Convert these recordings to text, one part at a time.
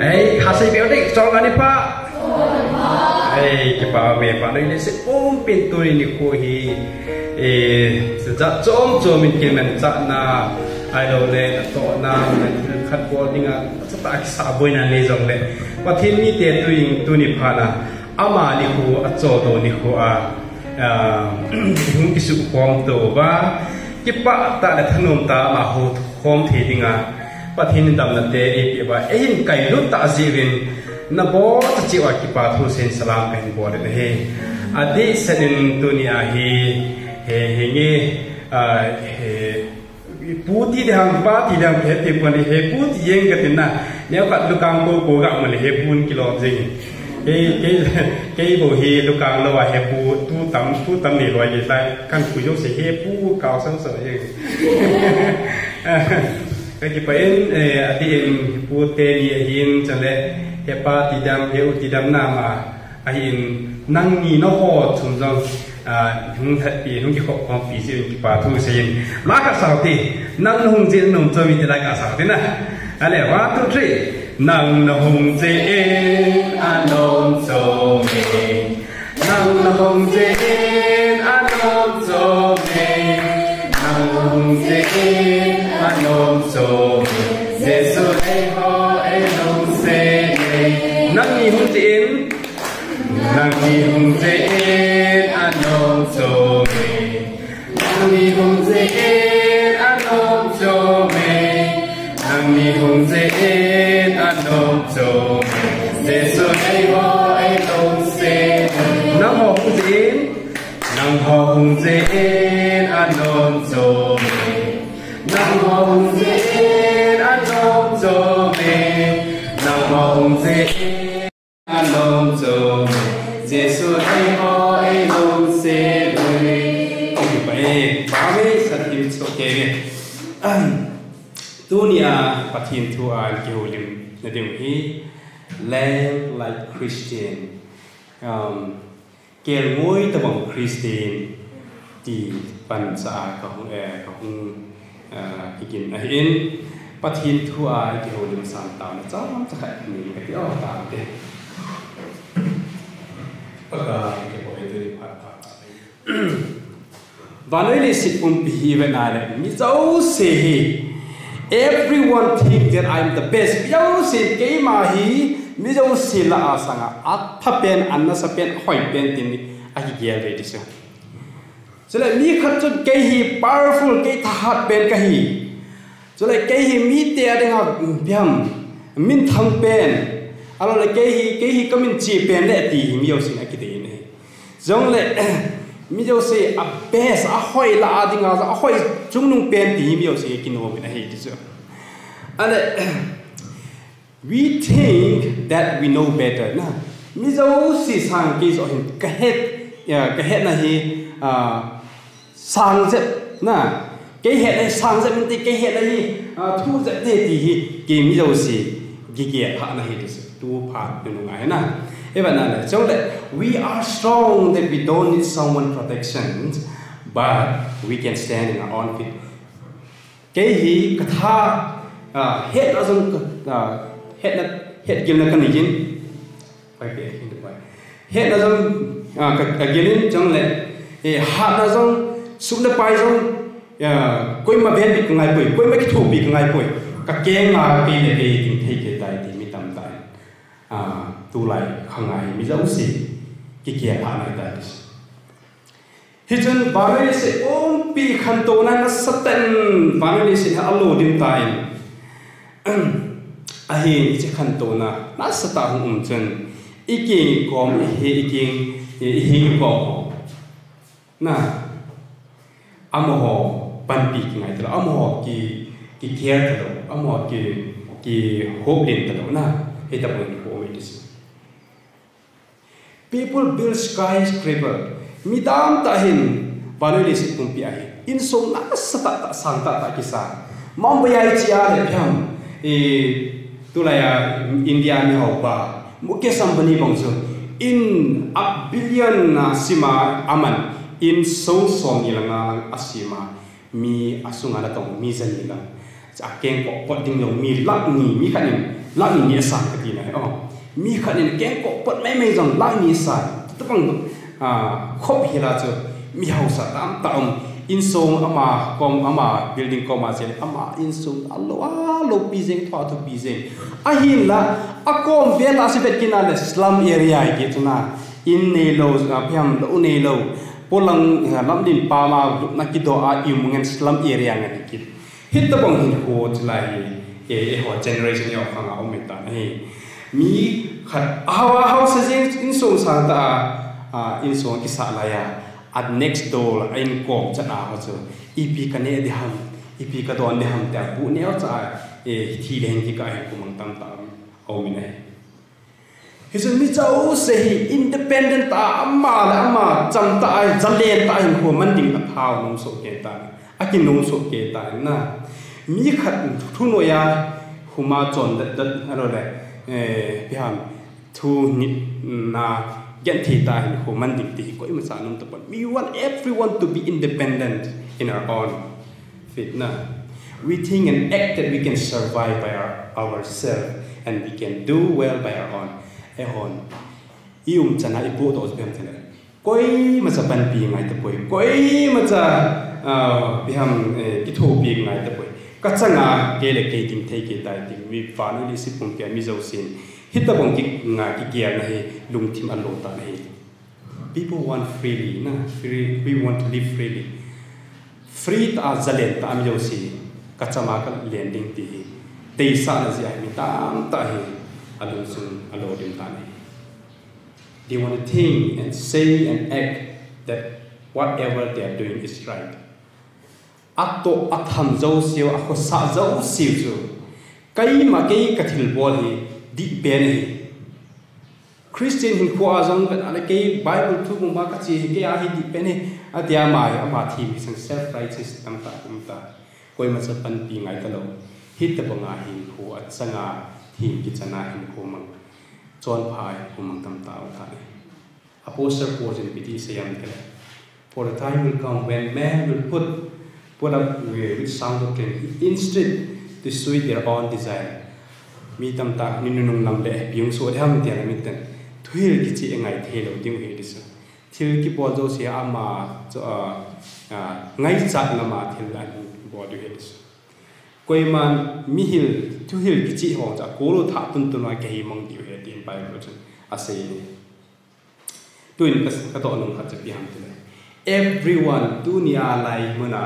ấy khá sĩ biểu định cho anh pa ấy cái bà về bà đây sẽ ôm pin tôi đi cô hi cho mình kia mình na ai đâu lên to na mình khát bol đi ngang chắc là sao bôi na này giống lên và thiên mi tiền tôi đi phá na ama đi cô cho tôi đi cô những cái sự quan tâm và cái bà ta là thân ông ta mà hốt không thì đi ngang và thiên đam là thế ấy và ấy cái lúc ta gì bên na bo ta chỉว่าcái bà thu sen salam anh bo đấy hè adi sen dunia hi nghe puti de hang pa ti dam he te pon he puti yeng ka tin na nếu bạn lu kang ko ga man he pun kilo jing cái bộ hi lu kang lo wa he pu tu tam ni lo ye sai kan ku yo se he pu cao sang so ye cái paen ati pu te ni hin chale he pa ti dam he u ti dam na ma a hin nang ni no ho chum jong hung thật thì hung cái khổ phong phí gì cái bà thu xây lá cả sao thì năng hung diễn nông chơi thì lại cả sao thế này anh em one two three năng hung diễn anh nông chơi năng hung diễn anh nông chơi năng hung diễn anh nông chơi Giêsu ấy ho ấy nông xây năng ni hung diễn năng ni hung diễn anh nông cho mình năng ni hung diễn anh nông cho mình năng ni hung diễn anh nông cho mình Giêsu ấy ho ấy nông sẽ năng ho hung diễn anh nông cho mình năng ho hung diễn anh nông cho mình năng ho hung diễn anh nông cho mình Giêsu ấy ho ấy nông sẽ vui ông phải bảo vệ sát hữu cho kề dunia pathin thua kêu lim na điều hi live like Christian Kelngoi ta bằng Christian thì ban sa ka hung ikin ahin pathin thua kêu lim san tao na cham cha khai ni ka ti ta te và nói lên sự ung bì về này là mi dấu gì everyone think that I'm the best dấu gì cái mà hi mi dấu gì là à sang à tháp bên anh nó sắp bên hỏi bên tin à cái gì vậy đi sao cho nên mi khát chọn cái hi powerful cái tháp bên cái hi cho nên cái hi mi tiền đi học biam min thằng bên alo là cái hi có mình chỉ bên để thì mi dấu gì là cái gì này giống là mi dấu gì à best à hỏi là đi ngào à hỏi chúng nung bên thì mi dấu gì cái nô bên này đi sao anh we think that we know better na mi dấu gì sang cái rồi cái hết này sang dệt na cái hết này sang dệt mình thì cái hết này thu dệt thì cái mi dấu gì cái hạ này đi sao tu phạt được ngay na even na so that we are strong that we don't need someone protection but we can stand in our own feet cái gì cái tha hết nó giống hết kiếm là cái gì phải cái gì được vậy hết nó giống cái kiếm trong lệ hạt nó giống súng nó bay giống quay mà bên bị ngay bụi quay mấy cái thủ bị ngay bụi cái kén mà cái này thì tìm thấy cái tài thì mới tầm tài tu lại không ai mi dấu gì cái kia phá này tại thì chân bà này sẽ ôm bị khăn tô này nó sắp tên bà này sẽ alo điểm tài hiện cái khăn tô na nó sắp tạo hùng chân ý kiến có ý kiến có na amo ho ban bị ngay từ amo ho cái care từ amo ho cái hope đến từ na hệ tập huấn của mình people build skyscraper midam tahin vanoli sit kumpi ahi in som na sata santa ta kisa mambayai chia le pham tulaya india mi hoba muke sambani bangso in a billion sima aman in so som ilanga asima mi asunga na tong mi zanila cha keng ko ding lo mi lak ni mi khanin lắc nhẹ sàn cái gì này mi khát nên kén cọ bật mấy dòng lắc nhẹ sàn tất bằng khóc hi là chứ mi hậu sa tam tam in song ama com ama building com mà ama in song alo pizeng thoa thu pizeng ahin la akom vela sibet kinale slum area ki tuna in nei lo phiam lo nei lo polang lamdin pa ma na ki do a imungan slum area ngani ki hit ta bang hin ho chlai ho generation yo khanga omita nei mi khat awa house in song sa ta in song ki sa la ya at next door in kom cha na ho chu ep ka ne de ham ep ka don de ham ta bu ne cha thi len ki ka ku mang tam ta o mi ne his mi chau se hi independent ta amma chang ta ai jalen ta hin ko man ding ta thau nong so ke ta akin nong so ke ta na mi khat thu no ya huma chon dat aro le biham thu ni na get thi ta hin ko man ding ti ko ima sa nong ta pan we want everyone to be independent in our own fit na we think and act that we can survive by ourselves and we can do well by our own chana ibu to spem thele koi ma sa ban pi ngai ta poi koi ma cha biham ki tho pi ngai ta poi ka changa ke le ke ting thei ke tai ting mi fa no li sipum ke mi zo sin hita bong ki nga ki kia na he lung thim a lo ta he people want freely na we want to live freely free ta zalen ta mi zo si ka chama ka lending ti te sa na zi ai mi tam ta he along soon along dim ta ne they want to think and say and act that whatever they are doing is right ato atham zo siu akho sa zo siu chu kai ma kai ka thil bol hi di ben hi Christian hin ko azang kan ala kai Bible thu ma ka chi ke a hi di ben hi atia mai ama thi sang self righteous tam ta koi ma sa pan pi ngai ta lo hit ta banga hin ko at sanga hin ki chana hin ko mang chon phai ko mang tam ta ta apostle Paul in piti sayam tele for the time will come when men will put up with sound doctrine instead to suit their own desire mi tam ta ninunung lam le biung so dham tian mi ten thuil ki chi engai thelo ding he dis thil ki bol jo se ama ngai chat na ma thil an bo du he dis koi man mi hil thu hil ki chi ho cha ko lo tha tun tun wa ke hi mong di he tin pai ro chen ase tuin ka to nong kha cha pi ham te everyone dunia lai muna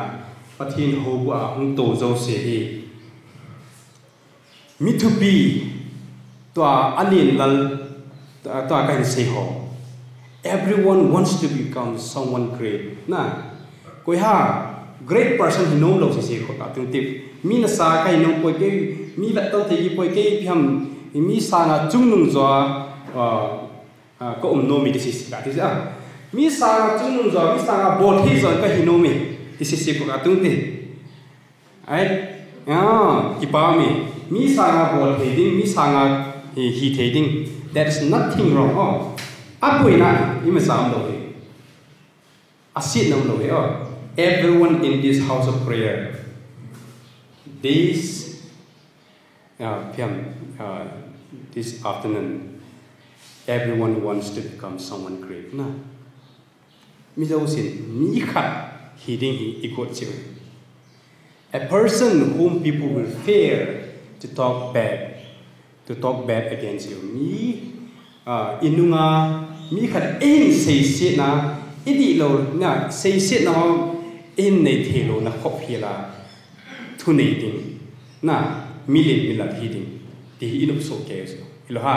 pathin ho wa hung to zo se hi mi thu pi to alin lal to ka se ho everyone wants to become someone great na koi ha great person who know lo se ko ta tung tip mi na sa kai nong poi ke mi va to the poi ke pham mi sa nga chung nung zo ko no mi this is ka this mi sa nga chung nung zo mi sa nga bo thi zo ka hi no mi this is ko ka tung ti ai ki pa mi sa nga bo thi ding mi sa nga hi the ding there is nothing wrong apoi na i ma sa lo he asit nam lo he everyone in this house of prayer this afternoon everyone wants to become someone great na mi zo sin mi khat hi ding hi ikot chiu a person whom people will fear to talk bad against you mi inunga mi khat in sei se na idi lo na sei se na in nei thelo na khop hi la thu nei ding na milin milat hi ding ti inup so ke so ilo ha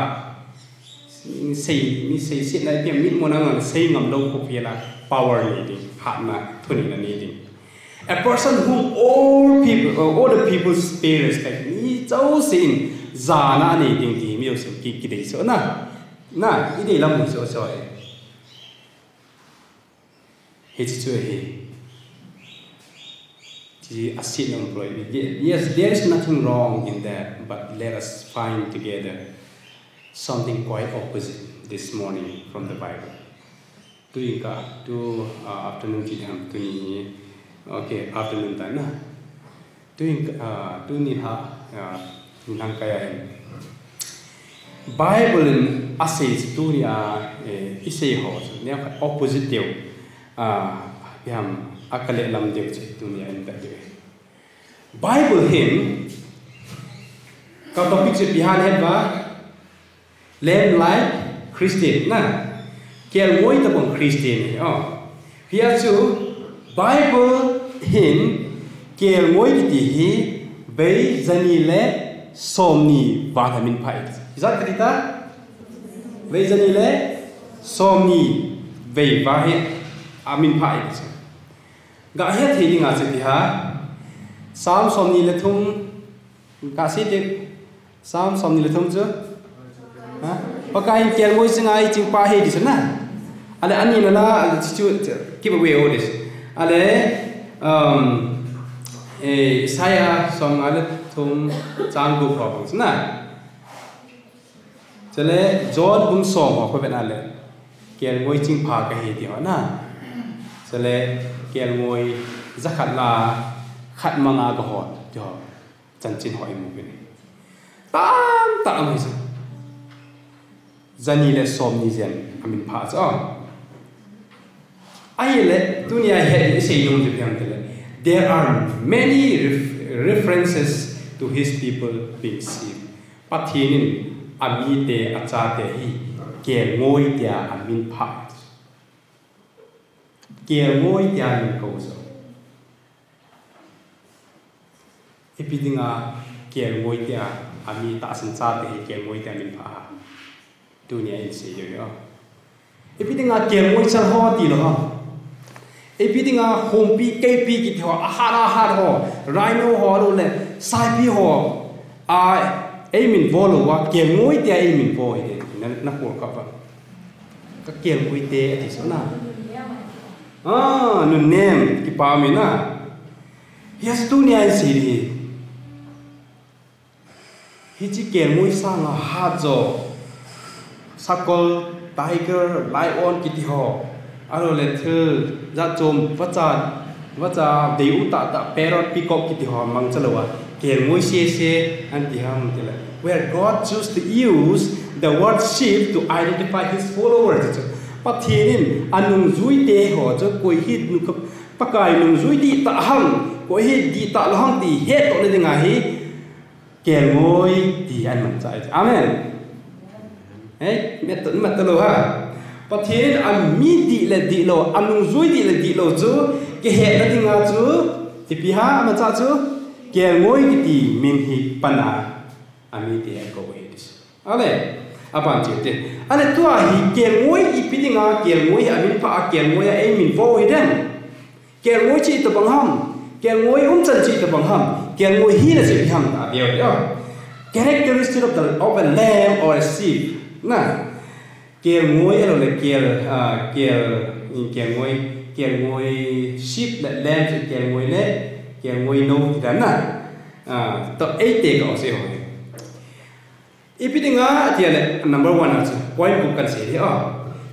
sei mi sei se na pe mi mo na sei ngam lo khop hi la power nei ding ha na thu nei na nei ding a person whom all the people pay respect mi chau sin za na nei ding ti mi so ki dei so na idei lam so so he chu he yes, there is nothing wrong in that, but let us find together something quite opposite this morning from the Bible. Afternoon okay, afternoon time na. Bible assay story isay ho ne opposite deu biam akale lam deu che dunia enda deu Bible him ka topic se bihan het ba lem like Christian na Kelngoi ta bang Christian here chu Bible him Kelngoi ti hi bei zani le somni vitamin phai Izat kita bei zani le somni bei vahe amin phai ga he thi nga se ha sam somni le thum ga si te sam somni le thum chu ha pakai Kelngoi singai ching pa he dis na ale ani na la chu give away all this ale saya som ale thum chang bu problems na Chale John bung som ho ko bena le Kelngoi ching pha ka he dia na Chale Kelngoi zakhat la khat manga ka ho jo chan chin hoi mu be tam ta am hi zani le som ni zen amin pha cha ai le dunia he se yong de pyam tele there are many references to his people being saved pathin Ami te acha te hi Kelngoi tia amin pha Kelngoi tia min ko so epidinga Kelngoi tia ami ta san cha te hi Kelngoi tia min pha dunia in se yo epidinga Kelngoi chal ho ti lo epidinga hompi kp ki tho ahara har ho rhino ho lo le sai pi ho Amin volo wa Kelngoi te amin vo he na ko ka pa ka Kelngoi te ati so na nu nem ki pa mi na yes dunia si ri hi chi Kelngoi sa nga ha jo sakol tiger lion ki ti ho aro le the za chom wacha deu ta parrot peacock ki ti ho mang chalowa Kelngoi se anti ham tela where God chose to use the word sheep to identify his followers pathin anung zui te ho cho koi hit nu pakai nung zui di ta ham koi hit di ta lohang ti he to le nga hi Kelngoi di an man chai amen met to lo ha pathin an mi di le di lo anung zui di le di lo chu ke he na di nga chu ti pi ha ma cha chu Kelngoi kiti min hi pana ami te ko wedis ale apan chete ale tua hi Kelngoi ipidinga Kelngoi amin pa Kelngoi ai min vo iden Kelngoi chi to bang ham Kelngoi chan chi to bang ham Kelngoi hi na chi ham ta dio yo characteristic of a lamb or a sheep na Kelngoi alo le Kelngoi sheep le lamb Kelngoi le Kelngoi no dan na to ai te ko se ho ipidinga tiale number 1 also point book kan se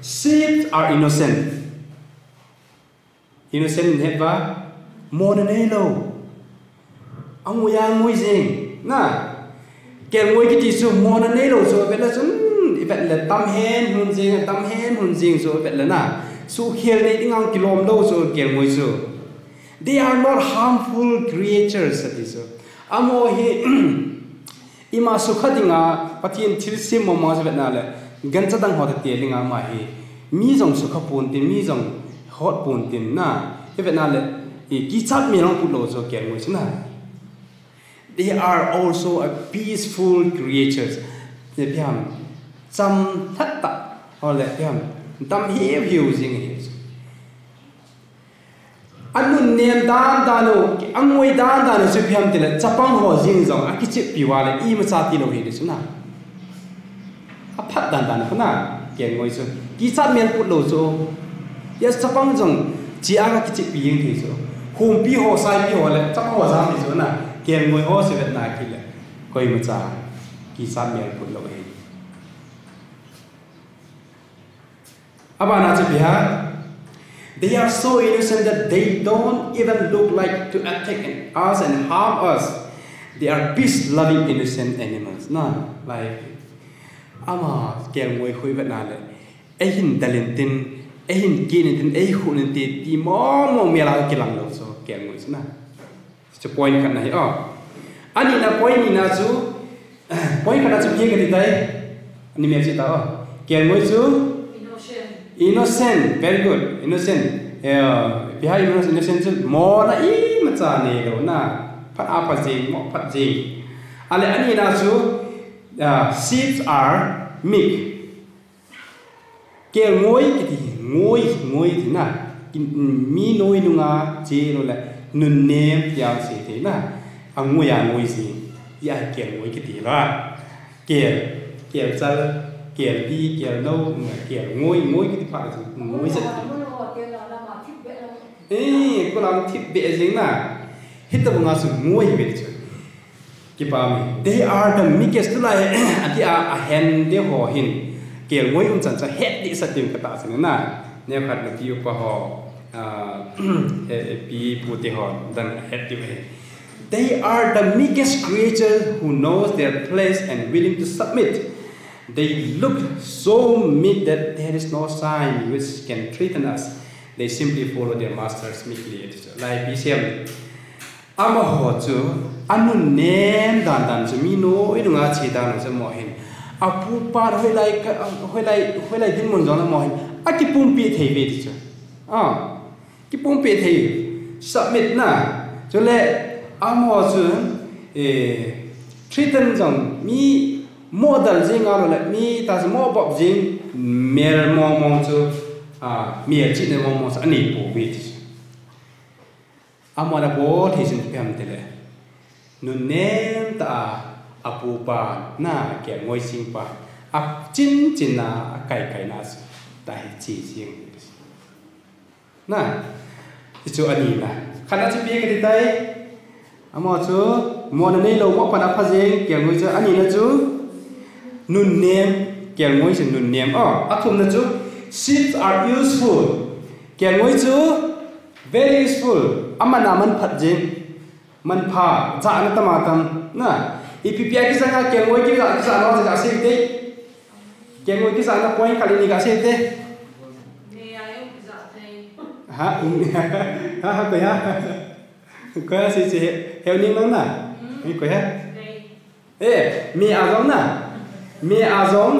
sheep are innocent heba monanelo amuya ngui jing na Kelngoi ki ti su monanelo so bela sum ibet le tam hen hun jing so bet la na su khel nei tingang kilom do so Kelngoi so they are not harmful creatures atiso amo hi ima sukhadinga pathin thilsim mama se na le ganchadang hot te linga ma hi mi jong sukha pun tin mi jong hot pun tin na e na le ki chat mi rong pulo so Kelngoi sna they are also a peaceful creatures ne pyam cham thatta ole pyam tam hi view jing hi anun nem dan no angoi dan no se phiam tile chapang ho jing jong akichi piwale I ma cha ti lo hi disuna a phat dan khana Kelngoi so ki chat men put lo so yes chapang jong ji aga kichi pi ying thi so hum pi ho sai pi ho le chap ho jam ni so na Kelngoi ho se vet na ki le koi ma cha ki chat men put lo hi abana che pi ha They are so innocent that they don't even look like to attack us and harm us. They are peace-loving, innocent animals. No, like ama Kelngoi khui Việt Nam này ấy hình talentin ấy hình kinetin ấy khunin ti mo mela kilang lo so Kelngoi na cho point kan này ani na point ni na chu point kan chu ye cái dai ani me chi ta Kelngoi chu innocent very good innocent behind innocent chu mo na I ma cha ne lo na phat a phat jing mo phat jing ale ani na chu sheep are meek Kelngoi cái ngoi thì na mi noi nunga che lo la nun nem yang se thế na ngoi gì ya Kelngoi cái gì đó Kel cha Kel đi Kel đâu Kel ngoi cái phải ngoi rất cô làm thịt bẹ dính na hít tập ngã sự ngoi về chứ cái bà mình they are the meekest like anh a hen they ho hin Kelngoi chân cha hết đi sát tiền cái ta xin na nếu phát được tiêu qua họ pi putih họ dan hết đi về they are the meekest creature who knows their place and willing to submit. They look so meek that there is no sign which can threaten us. They simply follow their masters meekly. Like we say, ama ho chu anu nem dan chu mi no I dunga chi dan chu mo hin. Apu par hoi lai din mon jong mo hin. A ki pum pi thei ve chu. Ki pum pi thei submit na. Cho le ama chu threaten jong mi model jing alo le mi ta mo bob jing mer mo chu mier chi ne mo sa ani po bi chi amora bo thi sin pem te le nun nem ta apu pa na Kelngoi sing pa ap chin na kai na su tai chi sing na chu ani na khana chi bi ke tai amo chu mo na nei lo mo pa na pha jing Kelngoi chu ani na chu nun nem Kelngoi sin nun nem athum na chu sheep are useful Kelngoi chu very useful amana man phat jing man pha za na tama tam na ipi ki sanga Kelngoi ki sa no sa se te Kelngoi ki sa na point kali ni ka se te ne ayo ki za te ha ko ya ko si si heo ni mang na ni ko ya mi a zong na mi a zong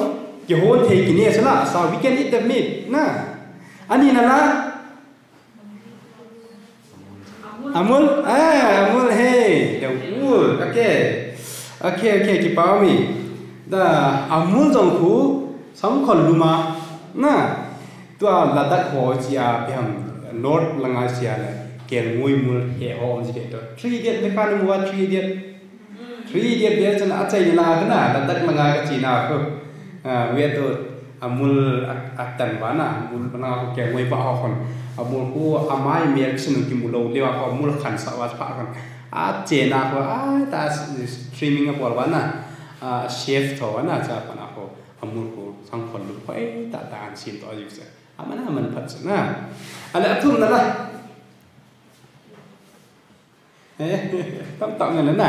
ki hon thei ki ne sala so we can eat the meat na ani na la amul hey the wool okay ki pa mi da amul jong khu sam khon luma na to la dak ho chi a pyam north langa sia le Kelngoi mul he hom ji to 3 diet me kan mu 3 diet dia chan a chai na kana la dak langa ka chi na ko we to amul atan bana mul bana ko Kelngoi pa ho kon amul ku amai mer sinu ki mulo lewa ko mul khan sa wa pa kan a che na ko ta streaming ko bana chef to na cha pana ko amul ko sang kon lu ko ta an sin to yu se amana man phat na ala athum na la tam tam na na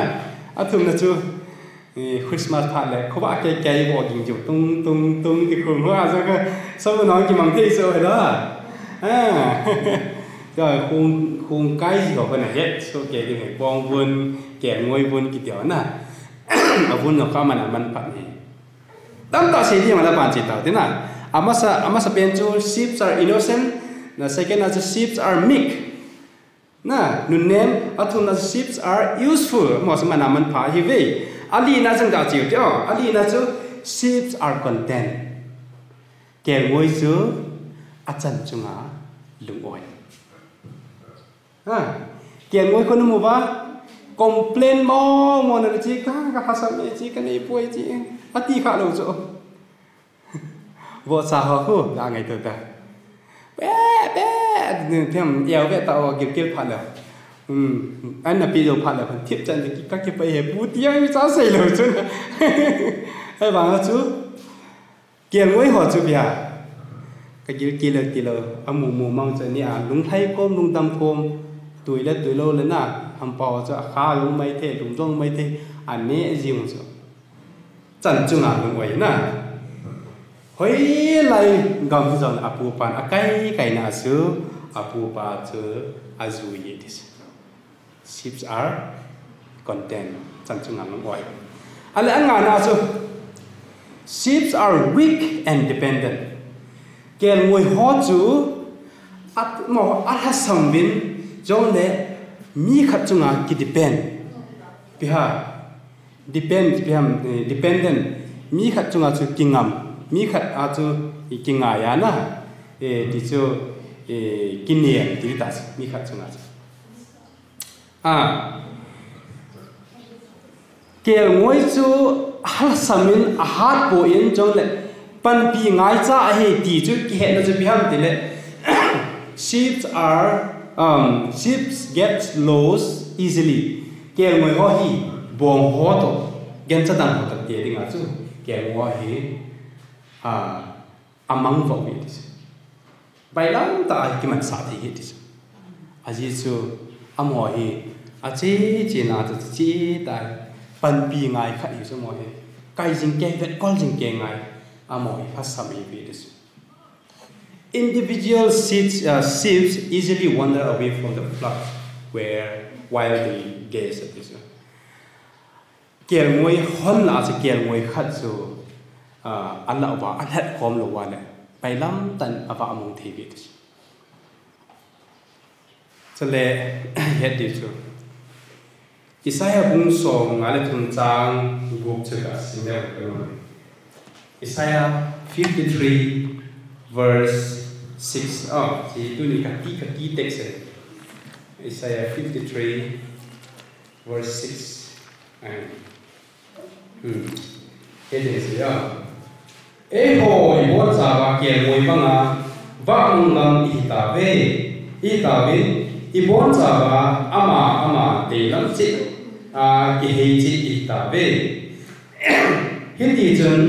athum na chu Christmas phat le ko ba ke bo ging ju tung ti khung hoa sa ka so no ki mang ti so he da rồi khung cái gì của này hết số kể cái này bong vun Kelngoi vun cái tiểu na vun nó có mà mình phản gì đâm tạo gì thì mà là bản chỉ tạo thế nào amasa bên chỗ sheep are innocent na second as sheep are meek na nun nem athum na sheep are useful mà sao mà mình phá hi vậy ali na chẳng đạo chịu chứ ali na chỗ sheep are content Kelngoi chứ achan chung à lung oi Kelngoi kon mu ba complain mo na chi ka hasam chi ka nei poi chi ati kha lo zo vo sa ho hu la ngai to ta be them eo ve ta o kip phat la an na pi lo phat la phan thip chan ki ka ki pai he pu tiang sa sei lo chu ai ba chu Kelngoi ho chu bia cái kilo amu mang cho ni lung thay com lung tam com tuổi lâu lên na ham bao cho khá lung mấy thế lung rong mấy thế anh nè riêng cho chân chung lung vậy na hoi lai gam hi zong apu pan akai na su apu pa chu azu ye this sheep are content chan chung ang oi ale anga na su sheep are weak and dependent ken ngoi ho chu at mo at has some bin jong le mi khat chunga ki depend piha dependent mi khat chunga chu kingam mi khat a chu kinga ya na ti chu kiniem ti ta mi khat chunga kel ngoi chu hal samin a hat po in jong le pan pi ngai cha a he ti chu ki he na chu biham ti le sheep get lost easily kel ngoi ho hi bong ho to gen cha dang ho ta ti ding a chu kel ngoi hi among vo wi ti bai lam ta ki man sa thi hi ti a ji chu amo hi a che na ta chi ta pan pi ngai kha hi chu mo hi kai jing ke vet kol jing ke ngai amo hi phas sam hi bi ti individual sheep easily wander away from the flock while they gaze at this. Kel ngoi hon la se kel ngoi khat chu Allah wa anhat khom lo wa le pai lam tan ava among thi bi this. Chale het di chu Isaiah bung song ngale thun chang gup chaka singa Isaiah 53 verse 6. Ji tu ni kati text Isaiah 53 verse 6. It is Eho ibon sa ba kel ngoi banga ba mung lam itabe ibon sa ba ama te lam chi ki he chi itabe hindi chun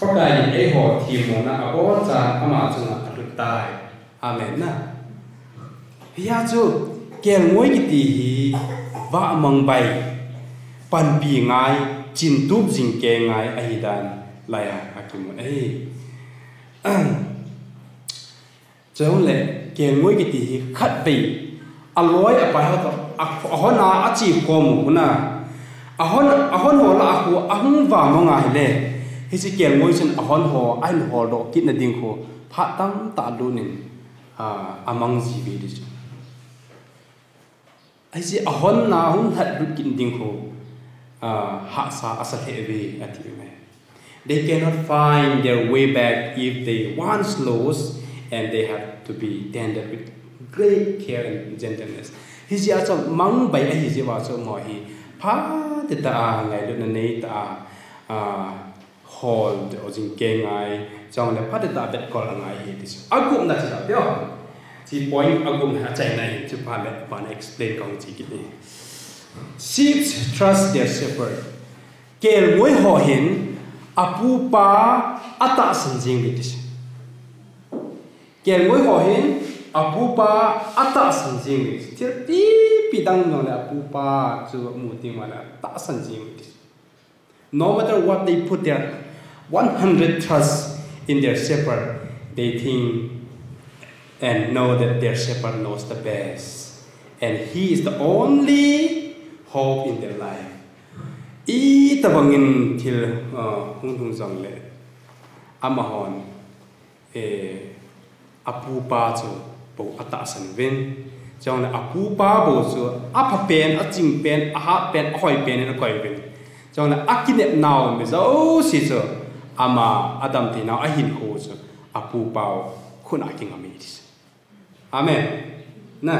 Pagkain eho timo na abon sa ama chunga atutai. Amen na. Hiya chu kel ngoi ki ti hi va mang bai pan pi ngai chin tup jing ke ngai ai dan laya akimu chong le kel ngoi ki ti hi khat bei aloi apa ha to ahona achi khom kuna ahon ho la aku ahung va mo ngai le hi si kel ngoi chen ahon ho ai ho do kit na ding ho pha tam ta lu nin amang ji bi dis ai si ahon na hun hat du kin ding ho ha sa asa the we ati me they cannot find their way back if they once lost and they have to be tended with great care and gentleness hi si a chom mang bai a hi si wa so mo hi pha te ta ngai lu na nei ta hall de ojing ke ngai chong le phat ta bet kol ngai hi this agum na cha pyo chi point agum ha chai nai chu pa le pa explain kong chi ki ni sheep trust their shepherd kel ngoi ho hin apu pa ata san jing ni this kel ngoi ho hin apu pa ata san jing ni tir pi dang no le apu pa chu mu ting ma la ta san jing ni no matter what they put their 100 trust in their shepherd, they think and know that their shepherd knows the best. And he is the only hope in their life. I tabangin til hung zong le amahon apu pa chu bo ata san ven chong apu pa bo chu apa pen a ching pen a ha pen a hoi pen a koi ven chong akinep naw me zo si chu ama adam ti now ahin ho so apu pao khuna king amidis amen na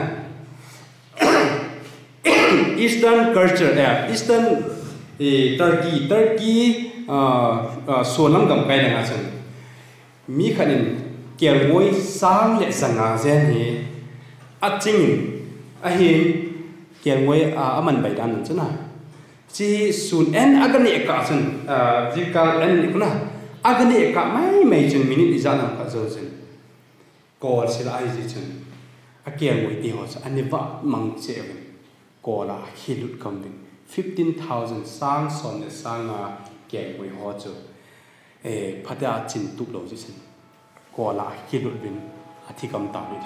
eastern culture eastern turkey so nam gam kai na chan mi khanin kel ngoi sang le sanga zen hi aching ahin kel ngoi aman bai dan chana chi sun en agani ka chan jikal en kuna agani ka mai chen minute izana ka zo chen call sila ai ji chen akel ngoi ti ho aniwa mang che kola hilut kambing 15,000 sang son ne sanga kel ngoi ho chu phát ra chín tụ lâu chứ xin có là khi đội viên thì cầm tàu đi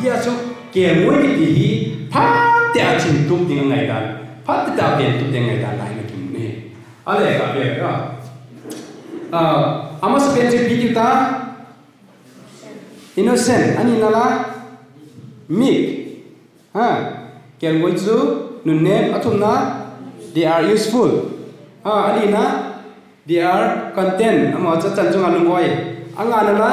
giờ số kẻ mỗi cái gì phát ra chín tụ tiếng ngày đàn phát ra tiền tụ tiếng ngày đàn lại là kim nè anh ấy gặp việc đó ama seperti kita innocent ani nala meek Kelngoi chu nunnem athumna they are useful alina they are content ama cha chanjung alungoi anga nala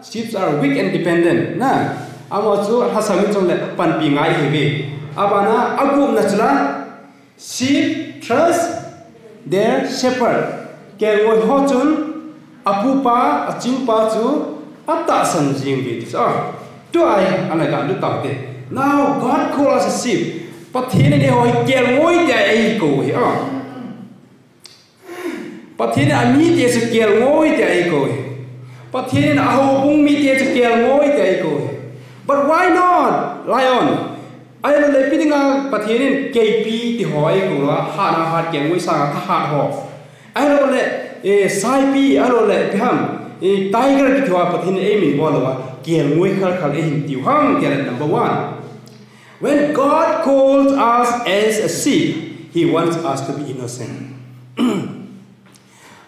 ships are weak and dependent na ama chu hasami chong le pan pi ngai hebe abana agum na chula sheep trust their shepherd Kelngoi ho chun apupa achingpa chu atta sanjing be this to ai anaga lu tawte now God call us a sheep pathine ne hoi Kelngoi ja ei ko hi pathine ami te se Kelngoi ja ei ko hi pathine na ho bung mi te se Kelngoi ja ei ko hi but why not lion ai lo le pidinga pathine kp ti hoi ko la ha na ha Kelngoi sa tha ha ho ai lo le sai pi ai lo le pham tiger ki thwa pathin e min bo lawa Kelngoi khal khal e hin tiu hang ke number 1 when God calls us as a sheep he wants us to be innocent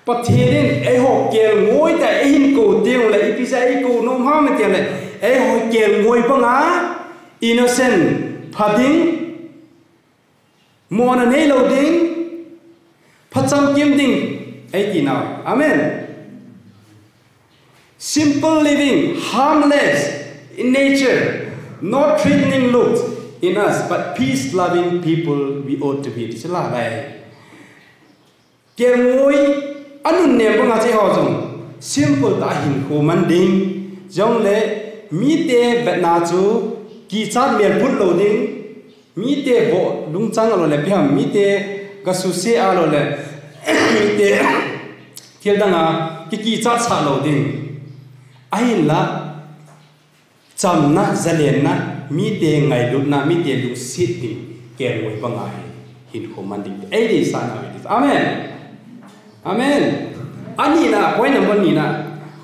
pathin e ho Kelngoi ta e hin ko tiu le ipisa e ko nom ha me te le e ho Kelngoi banga innocent phating mona nei lo ding phacham kim ding ai ti nào amen. Simple living, harmless in nature, not threatening looks in us, but peace-loving people we ought to be. This is la này. Kelngoi anun nem banga che ho jong simple ta hin ko man ding jong le mi te bet na chu ki chat mer put lo ding mi te bo lung chang lo le pham mi te ga su se a lo le mi te thiel danga ki chat sa lo ding ai là chăm na zalen na mi te ngai lut na mi te lu sit ni Kelngoi bangai hin ko man ding ai di sa na wi amen amen ani na point number ni na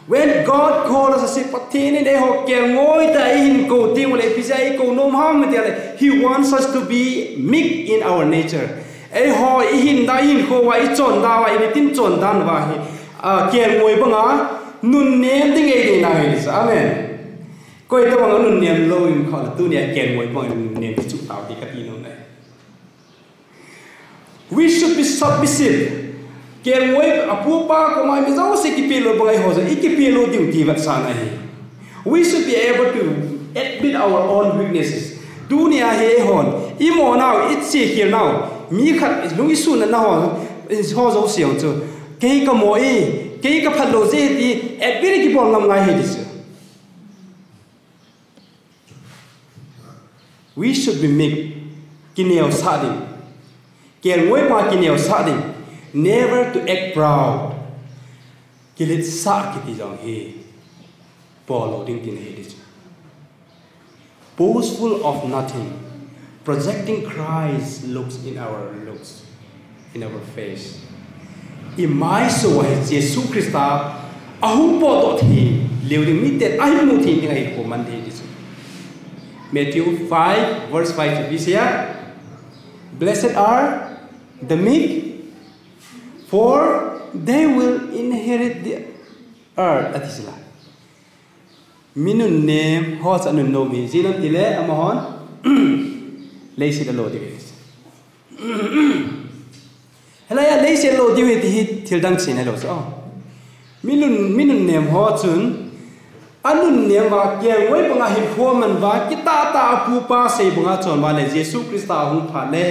when God call us a pathine de ho Kelngoi ta hin ko ting le pisai ko nom ham te le he wants us to be meek in our nature ai ho hin da hin ko wa I chon da wa I tin chon dan wa hi Kelngoi banga nun nem ding ai ding na hi amen koi ta bang nun nem lo in kho tu ne Kelngoi bang nun nem chu tao ti ka ti no này we should be submissive Kelngoi apu pa ko mai mi zo se ki pelo bang ai ho so ki pelo ding ti wat sa na hi we should be able to admit our own weaknesses dunia he hon I mo now it see here now mi khat lu I su na ho ho zo siang chu ke ka mo I cái phát lộ gì thì biết cái bọn làm ngay hết đi. We should be meek, kineo sading. Kelngoi ma kineo sading, never to act proud. Kilit sa kiti jong he, polo ding tin he đi. Boastful of nothing, projecting Christ's looks in our face. I mai so hai Jesus Christa ahu po to thi liu ding mi te ai mu thi ngai ko man thi dis Matthew 5 verse 5 to be here blessed are the meek for they will inherit the earth atisla minun name ho sa nun no mi jinan tile amahon leisi da lo di Hello ya lấy xe lô tiêu thì thiel đăng xin hello sao minun nem ho chun anun nem wa Kelngoi banga hi kho man wa kita ta pu pa se banga chon wa le Jesus Christa hung pha le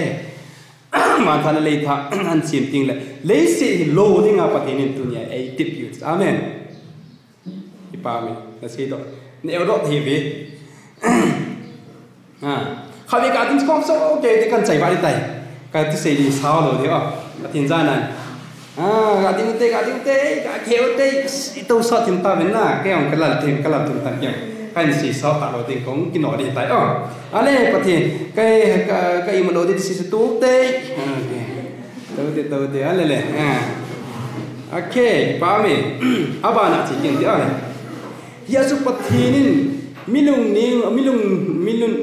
ma tha le tha an sim ting le lấy xe lô dinga pathin tu nya ai tip you amen ipa mi la se do ne ro thi vi khawi ka tin kom so okay de kan chai ba di tai ka ti se di sao lo de thiên gia này gà tiếng tê gà khéo tê tôi sợ thiên ta bên na cái ông cái làm thiên ta nhỉ cái gì sợ tạo đầu tiên cũng cái nọ đi tại đây có thể cái mà đầu tiên thì sẽ tú tê tôi tê lên ok ba mi abana chỉ kiến tiếc này giờ chụp bắt thìn milung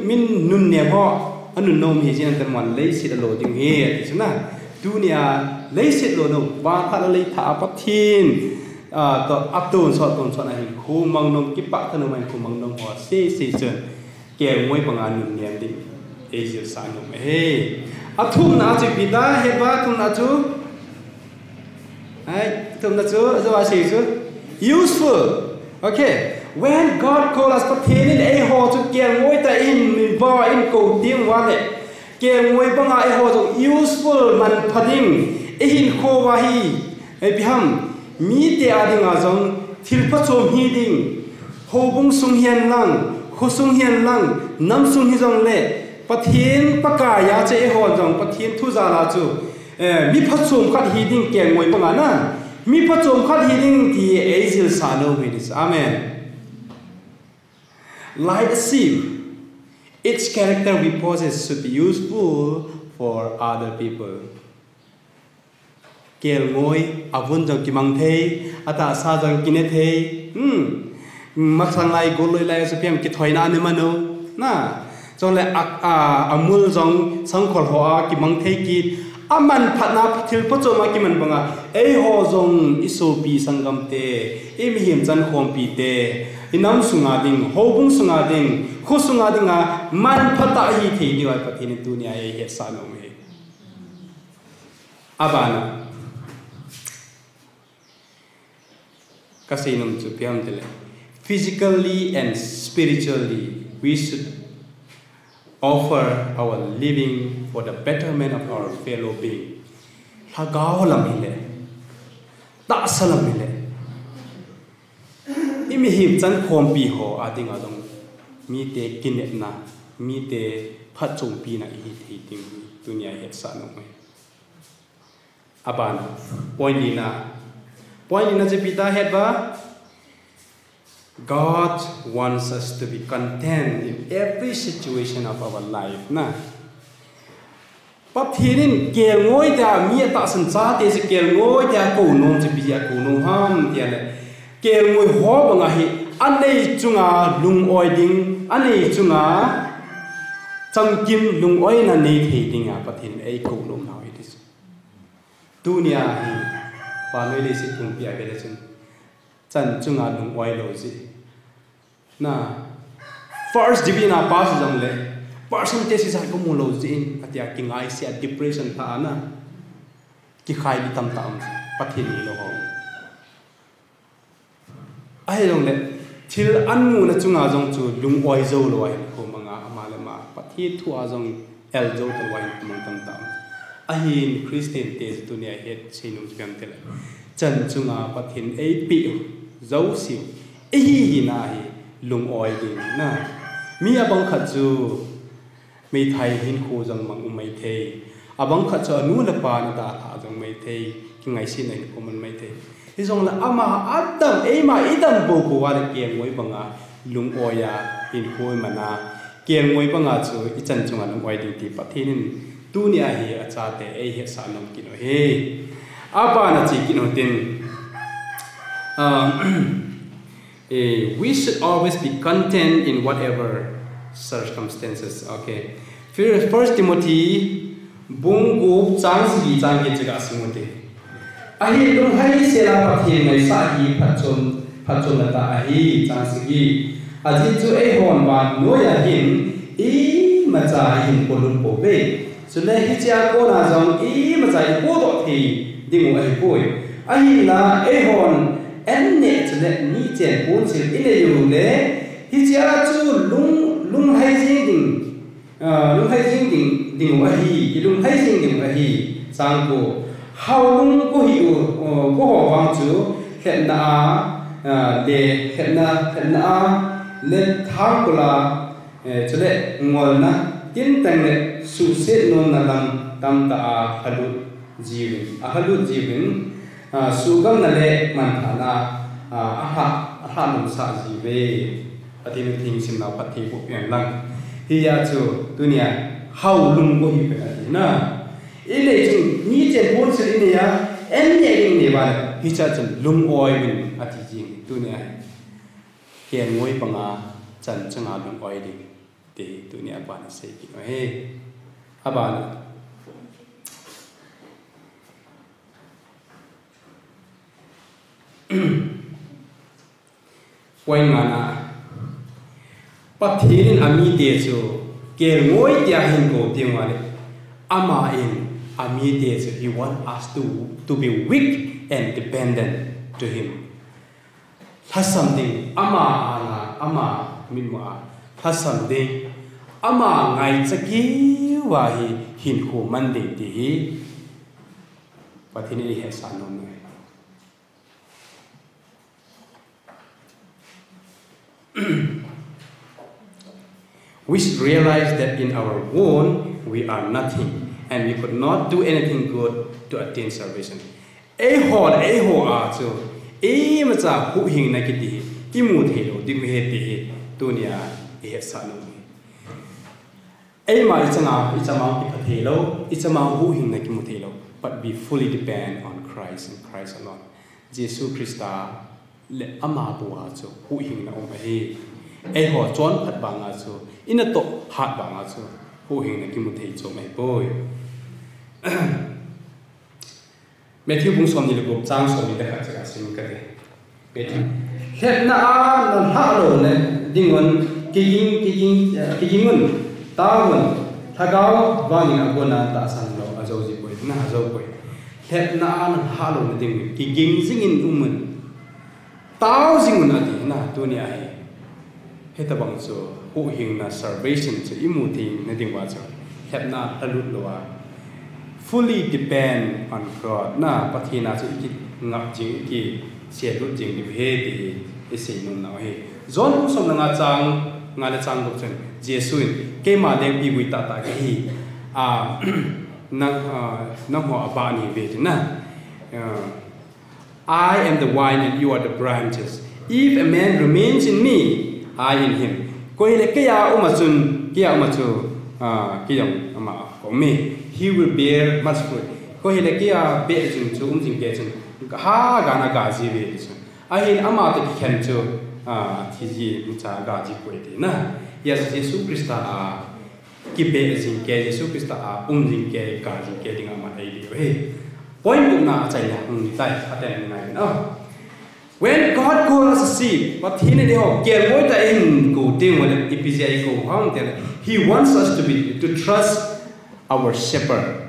min nun nè họ anh nun nom hi trên tận mòn lấy xịt lỗ tiếng he thì chúng ta dunia lấy xịt lỗ nó ba thà lấy thà bắt thìn to áp tôn sọt này khu măng nom kí bạc thân mình khu măng nom họ xí chân kèm ngôi bằng anh nun nè đi Asia sang nom he thum na chú bị ta hết ba thum na chú ai thum na chú rồi gì chú useful okay. When God called us to pay in a hole to get away the in bar in go dim one get away bang a hole to useful man padding in ko wahi a biham mi te ading a zong thilpa chom hi ding ho bung sung hian lang ho sung hian lang nam sung hi zong le pathin pakaya che a hole zong pathin thu za la chu mi phat chom khat hi ding get away bang na mi phat chom khat hi ding ti azil sa no with this amen. Like a seed, its character we possess should be useful for other people. Kelngoi avun jong kimang thei, ata sa jong kinet thei. Maksang lai goloi lai supiam kithoi na ne mano. Na, jong le amul jong sangkol hoa kimang thei ki. Aman patna patil pachoma kiman banga. Ho jong isopi sangam te, him chan khom pi te. Inam sunga ding, hobung sunga ding, ho sunga ding a man pata hi thei ni wai patin dunia e he sa no me. Abana. Kasinum chu piam tele. Physically and spiritually we should offer our living for the betterment of our fellow being. Hagaw lam hile. Ta salam hile. Mi him chan khom pi ho ading adong mi te kinet na mi te phat chung pi na hi thei ting dunia het sa no me aban point lina je pita het ba God wants us to be content in every situation of our life na pathirin kelngoi da mi ta san cha te se kelngoi da ko nom je pi ya ko no ham te le Kelngoi ho banga hi anei chunga lung oi ding anei chunga changkim lung oi na nei thei dinga pathin ei ko lom naw it is dunia hi pa noi le si tung pia bele chun chan chunga lung oi lo ji na first divina pass jam le percentage sa ko mu lo ji atia kingai sia depression tha na ki khai bi tam pathin ni lo ho ai dong le thil anmu na chunga jong chu lung oi zo loi ko manga amalama pathi thua jong el zo to wai mang tam tam ahin christian te dunia het sinum jam tel chan chunga pathin ei pi zo siu ei na hi lung oi ding na mi abang khat chu mi thai hin khu jong mang umai thei abang khat chu anu la pa na ta tha jong mai thei ki ngai sin ai ko man mai thei Isong la ama adam ema idam bo bo wa kelngoi banga lung oya in khoi mana kelngoi banga chu ichan chunga lung oi ding ti pathinin dunia hi acha te ei he sa nom kino he apa na chi kino tin we should always be content in whatever circumstances. Okay, First Timothy bungu chang si chang ke chiga simuti ahi lung hai sela pathin mai sa hi phachon ta ahi chansigi aji chu e hon ban no ya hin I ma cha hin polun po be sule hi cha ko na jong I ma cha ko do thi ding ai poi ahi la e hon en ne chule ni chen pon sil ile yu le hi cha chu lung hai jing ding ahi lung hai jing ding ahi sang ko how lung ko hi ko ho wang chu khen na le thang ko la chule ngol na tin tang le su se non na lam tam ta halu jivin su gam na le man thana aha num sa jive atin thing sim na pathi bu yan lang hi ya chu dunia how lung ko hi pe na ile chung ni chen pon se ni ya en ne ring ne ba hi cha chan lung oi win ati jing tu ne Kelngoi panga chan changa lung oi ding te tu ne ba na sei ki he aba quay ngana pathirin ami te chu Kelngoi tia hin ko tiwale ama in ami te chu he want us to be weak and dependent to him has something ama minwa has something ama ngai chaki wa hi hin ko man ding ti pathirin he sanon ne we should realize that in our own we are nothing and we could not do anything good to attain salvation. Ho so macha hu hing na kiti imu thelo dim he ti tunia e sanu ma ichama pi thelo ichama hu hing na ki mu thelo but we fully depend on Christ and Christ alone. Jesus Christa le ama bua so hu hing na om he ho chon phat banga so ina to hat banga so hu hing na ki mu thei so mai boy Matthew bung som ni le gop chang som ni da kha cha sim ka de Matthew het na nan ha lo ne dingon ki ngun ta ngun tha gao wa ni na ko na ta san lo a zo ji boy na zo boy het na nan ha lo ne ding ki ging sing in umun tao jing na di na tu ni ai het ta bang so hu hing na salvation so imu ti na ding wa so het na talut lo wa fully depend on God na pathina chu ki ngap jing ki sia lu jing ni he ti e sei nun na he zon som na nga la chang gop chen jesu ke ma deng bi wi ta hi na ho ba ni ve na I am the vine and you are the branches if a man remains in me I in him ko le ke ya uma chu ki yam ama ko me he will bear much fruit. Ko hele kia be jing chu jing ke jing ha ga na ga ji ve chu a hin ama ta khen chu thi ji cha ga ji ko ti na yes Jesus Christ ki be jing ke Jesus Christ jing ke ga jing ke ding ma ai di he point bu na chai ya ni tai aten ngai no when God calls us a sheep but he ne de ho Kelngoi ta in ko ting wala epizia ko hang te he wants us to trust our shepherd.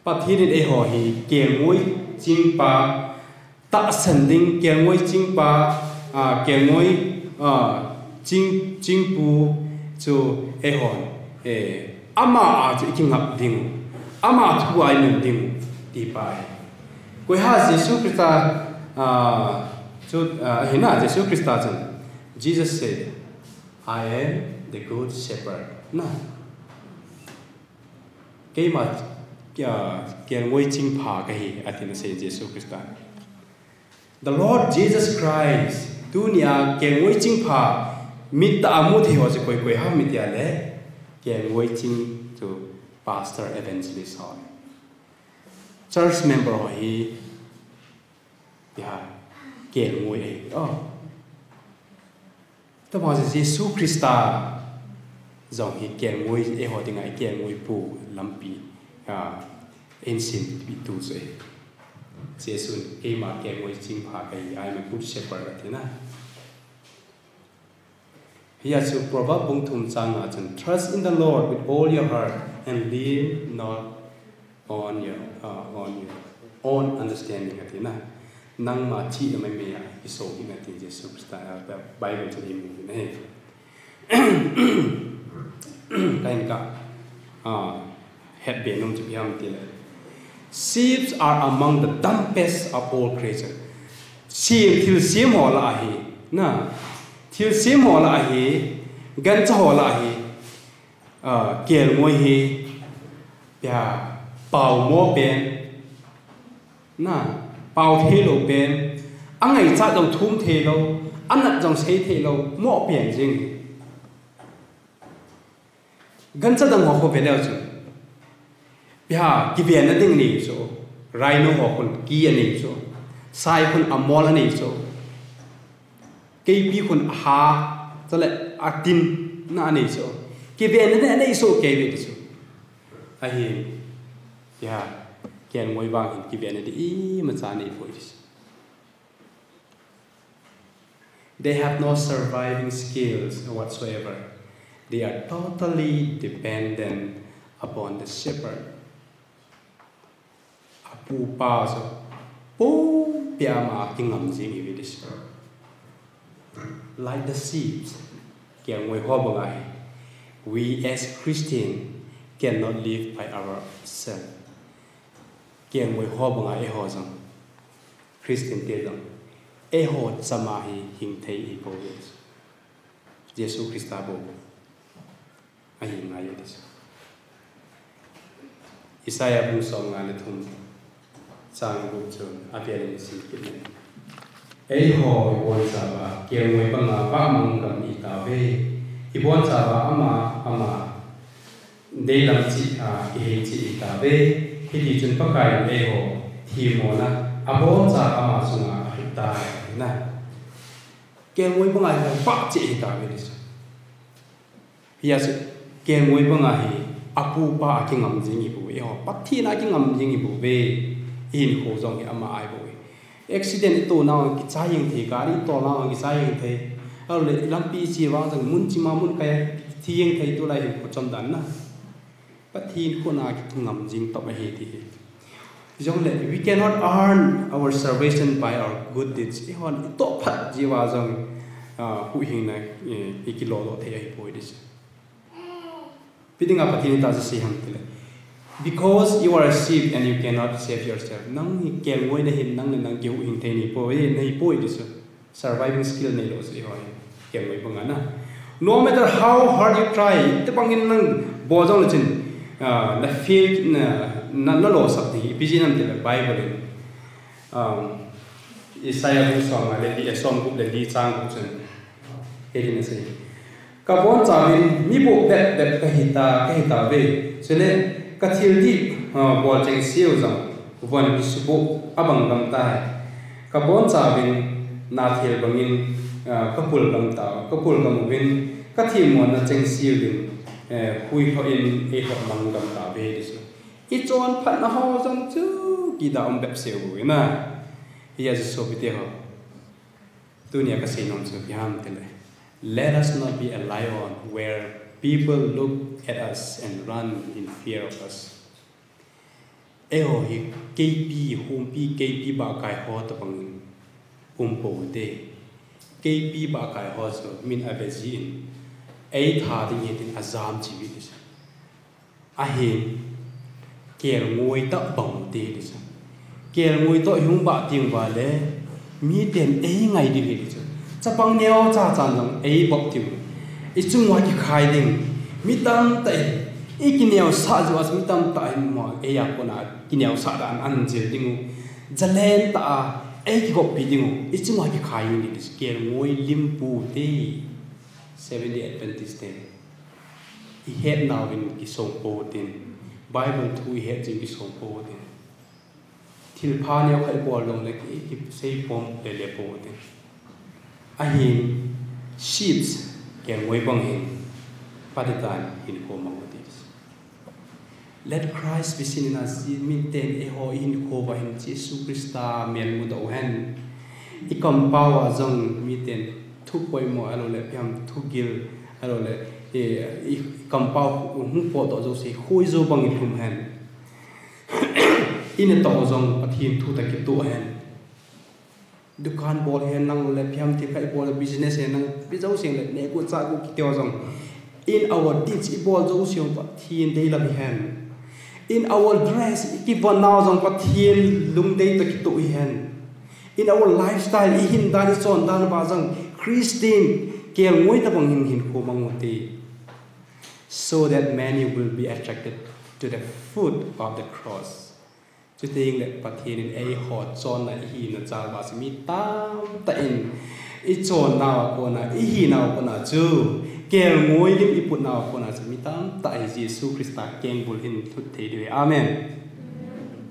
But he did ho he Kelngoi ching pa ta sending Kelngoi ching pa Kelngoi ching pu chu ho ama chu ikingap ding ama thu ai nun ding ti pai ko ha Jesus Christ chu hina Jesus Christ chan Jesus said I am the good shepherd na cái mà Kelngoi ching pha cái hi atin se Jesus Christ the Lord Jesus Christ dunia Kelngoi ching pha mit ta mu thi ho se koi ha mit ya le Kelngoi ching to pastor evangelist ho church member ho hi ya Kelngoi to ma se Jesus Christ dòng hi Kelngoi e ho tingai Kelngoi pu lampi ancient bi tu se Jesus e ma Kelngoi ching pha kai I am a good shepherd atina here to proverb bung thum chang a chan trust in the Lord with all your heart and lean not on your own understanding atina nang ma chi mai me I so in atin Jesus Bible to him ne kain ka het be num chi ham ti le sheep are among the dumbest of all creatures sheep thil sim ho la hi na thil sim ho la hi gan cha ho la hi Kelngoi hi ya pau mo pen na pau the lo pen angai cha dong thum the lo anat dong sei the lo mo pen jing gan cha dang ho ko pe leo chu ya ki bien na ding ni so rhino ho kun ki ani so sai kun amol ani so kp kun ha chale atin na ani so ki ven ne ani so ke ve so a hi ya ken ngoi bang ki ven ne i ma cha ni foi they have no surviving skills whatsoever. They are totally dependent upon the shepherd. Apu pa so po piama kingam jing with the shepherd. Like the sheep, we as Christians cannot live by ourselves. Christian tell Eho samahi hing thei ipovis. Jesus Christa bo. Ahi ngayodis. Isaiah bu song ngale thum. Sang bu chun apian si kitne. Eho ibon saba kelngoi banga ba mong kam itawe. Ibon saba ama delam chi he chi itawe. Hidi chun pakai eho thimona abon sa ama sunga hita na kelngoi banga ba chi itawe dis. Yes, kelngoi banga hi apu pa ki ngam jing ibu eho pathi na ki ngam jing ibu be in ho jong ama ai bo accident to na ki cha ying the gari to na ki cha ying the al le lampi chi wa jang mun chi ma mun ka thi ying the to lai ko chom dan na pathi ko na ki ngam jing to ba he ti jong le we cannot earn our salvation by our good deeds e hon to phat ji wa jang hu hing na e ki lo lo the ai po dis Pitinga pathi ta si ham tile because you are a sheep and you cannot save yourself. Nang kelngoi na hin nang kiu hing the ni po nei po dis surviving skill nei lo si hoi kelngoi banga na. No matter how hard you try, te bangin nang bo jong chin na feel na lo sab thi bijinam te Bible Isaiah bu song le di song bu le di chang bu chen hedin se kabon chawin mi bo bet ka hita ve chele kathil di bol cheng siu jang von bisubu abang gam tai kabon chawin na thil bangin kapul gam ta kapul gam win kathi mon na cheng siu din hui ho in e ho mang gam ta ve dis I chon phat na ho jang chu ki da om bep seu na ya so bi te ho dunia ka sei nom chu yam tele let us not be a lion where people look at us and run in fear of us. Eo hi KP humpi KP ba kai ho to pang umpo de KP ba kai ho so min abezin ai tha ding hin azam chi wi dis a hin kelngoi ta bang de dis kelngoi to hung ba ting ba le mi ten ai ngai di dis cha pang neo cha chan long ai bok tim I chung wa ki khai ding mi tam ta I ki neo sa ju as mi tam ta mo e ya ko na ki neo sa da an je ding jalen ta ai ki go pi ding I chung wa ki khai ni dis kelngoi lim pu te 70 Adventist day I het now in ki song po tin Bible thu I het jing ki song po tin thil pha neo khai bol long le ki sei pom le po tin a hin sheep kelngoi bang hin paditan in ko mangotis let Christ be seen in us min ten e ho in ko ba hin Jesus Christa men mu do hen I kom pawa jong mi ten thu poi mo alo le pyam thu gil alo le e kom paw mu po do jo se khoi zo bang in thum hen in to jong pathin thu ta ki to hen dukan bol hen nang le pyam ti khai bol business hen nang bi zo sing le ne ko cha ko ki teo jong in our deeds I bol zo siong pa thin dei la bi hen in our dress ki bon now jong pa thin lung dei to ki to hen in our lifestyle I hin dan son dan ba jong Christian kelngoi ta bang hin ko mangote so that many will be attracted to the foot of the cross to think that pathin in a hot chon na hi na chal ba mi tam ta in I chon na ko na I hi na ko na chu kelngoi lim I put na ko na mi tam ta Jesus Christa keng bul in thut thei de amen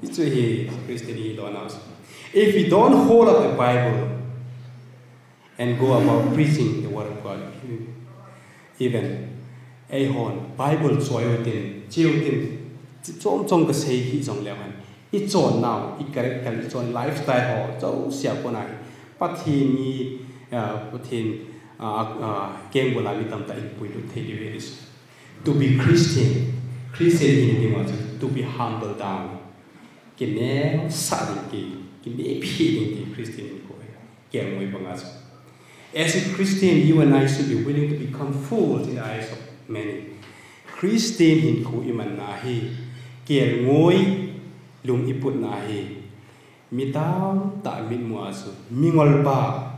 It's a Christian house. If we don't hold up the Bible and go about preaching the word of God, even a hon Bible joy tin chiêu tin trong cái xây hi trong leo han ít chọn nào ít cái chọn lifestyle họ cháu xia con này bắt thiên ni bắt thiên kem bồ la vi tam ta in point to take it is to be Christian in the name to be humble down cái nè sa cái nè phi cái Christian in coi kem ngồi bằng as a Christian you and I should be willing to become fools in the eyes of many Christian in ko iman nahi Kelngoi lung iput nahi mitam ta min muasu mingol pa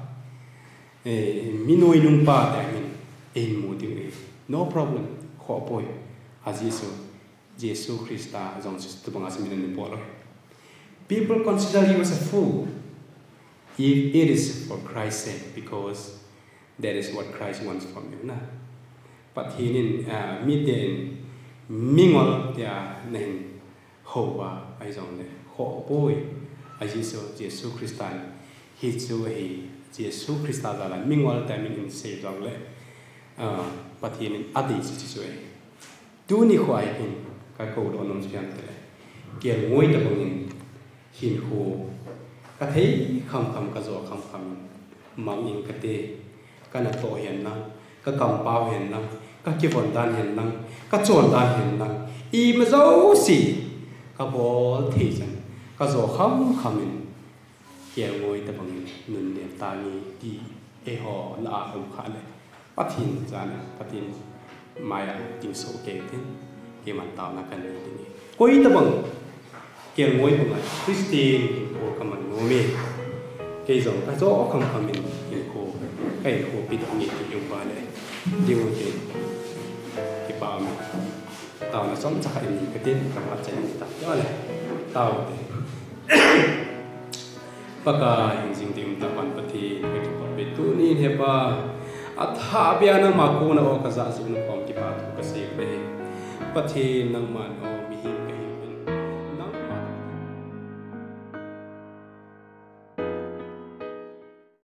minoi nung pa ta min in mu ting no problem kho poi Jesus Christa jong tu bangas min ni polo people consider you as a fool if it is for Christ's sake because that is what Christ wants from you na but he nin miden mingol ya nen hoa ai dòng này họ bôi ai Jesus Christan hi chu hi Jesus Christa là mingol ta min se dòng lệ but he nin adi chi chu tu ni khoai hin ka ko do nom chian te Kelngoi ta bangin hin khu ka thấy kham ka zo kham mang in ka te ka na to hian na ka kam pao hian na ka ki von dan hian na ka chon dan hian na i ma zo si ka bol thi chan ka zo khamin Kelngoi ta bangin nun ne ta ni ti e ho la hom kha le pathin jana patin maya ting so ke tin ke man ta na kan ni koi ta bang Kelngoi bang Christian ko kaman no me ke zo ka zo khamin ko kai ko pi ta ni ti yung ba le di wo ke pa mi tao là sống chắc ni cái tin các bạn chạy tập cho này tao thì bác hình dung tìm tập bản bát thì cái tập biết tu ni hết ba thà bia nó mà cô nó có giá trị nó còn cái ba cái gì vậy bát thì năng mà